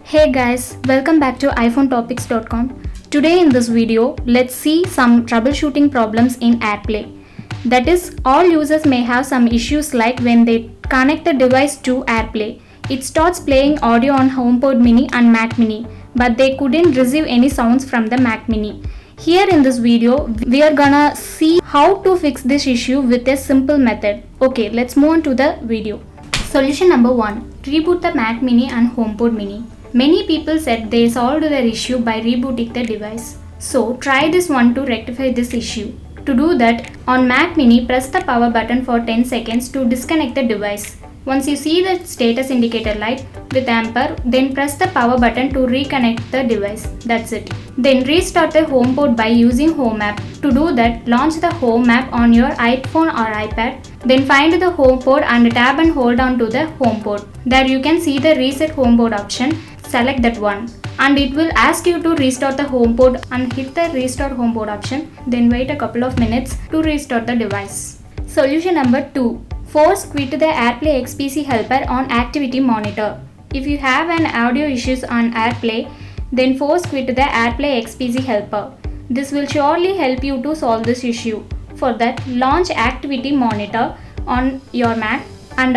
Hey guys, welcome back to iPhoneTopics.com. Today in this video, let's see some troubleshooting problems in AirPlay. That is, all users may have some issues like when they connect the device to AirPlay. It starts playing audio on HomePod Mini and Mac Mini, but they couldn't receive any sounds from the Mac Mini. Here in this video, we are gonna see how to fix this issue with a simple method. Okay, let's move on to the video. Solution number 1. Reboot the Mac Mini and HomePod Mini. Many people said they solved their issue by rebooting the device. So try this one to rectify this issue. To do that, on Mac Mini, press the power button for 10 seconds to disconnect the device. Once you see the status indicator light with amper, then press the power button to reconnect the device. That's it. Then restart the HomePod by using Home app. To do that, launch the Home app on your iPhone or iPad. Then find the HomePod and tap and hold on to the HomePod. There you can see the Reset HomePod option. Select that one. And it will ask you to restart the HomePod and hit the Restart HomePod option. Then wait a couple of minutes to restart the device. Solution number 2. Force quit the AirplayxpcHelper on activity monitor. If you have an audio issues on AirPlay, then force quit the AirplayxpcHelper. This will surely help you to solve this issue. For that, launch activity monitor on your Mac and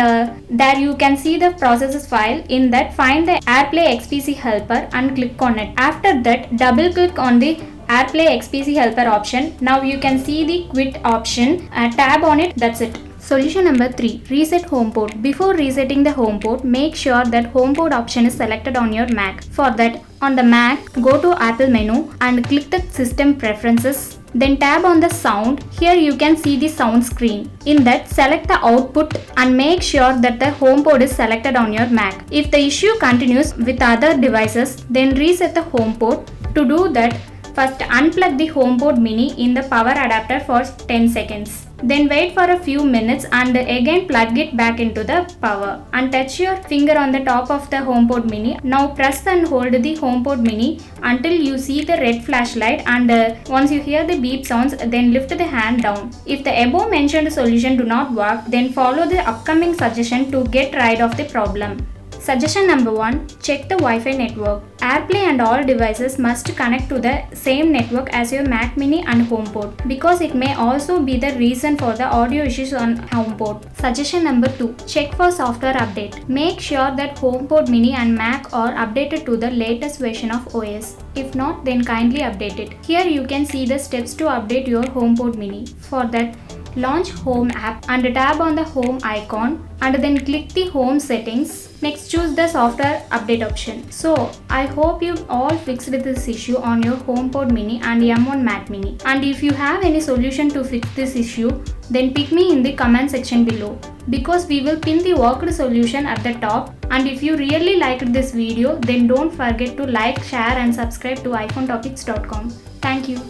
there you can see the processes file. In that, find the AirplayxpcHelper and click on it. After that, double click on the AirplayxpcHelper option. Now you can see the quit option. Tab on it. That's it. Solution number 3. Reset HomePod. Before resetting the HomePod, make sure that HomePod option is selected on your Mac. For that, on the Mac, go to Apple menu and click the System Preferences. Then tab on the sound. Here you can see the sound screen. In that, select the output and make sure that the HomePod is selected on your Mac. If the issue continues with other devices, then reset the HomePod. To do that, first unplug the HomePod Mini in the power adapter for 10 seconds. Then wait for a few minutes and again plug it back into the power. And touch your finger on the top of the HomePod Mini. Now press and hold the HomePod Mini until you see the red flashlight, and once you hear the beep sounds, then lift the hand down. If the above mentioned solution do not work, then follow the upcoming suggestion to get rid of the problem. Suggestion number 1. Check the Wi-Fi network. AirPlay and all devices must connect to the same network as your Mac Mini and HomePod, because it may also be the reason for the audio issues on HomePod. Suggestion number 2. Check for software update. Make sure that HomePod Mini and Mac are updated to the latest version of OS. If not, then kindly update it. Here you can see the steps to update your HomePod Mini. For that, launch Home app and tap on the Home icon and then click the Home settings. Next, choose the software update option. So, I hope you all fixed this issue on your HomePod Mini and M1 Mac Mini. And if you have any solution to fix this issue, then pick me in the comment section below, because we will pin the worked solution at the top. And if you really liked this video, then don't forget to like, share and subscribe to iPhoneTopics.com. Thank you.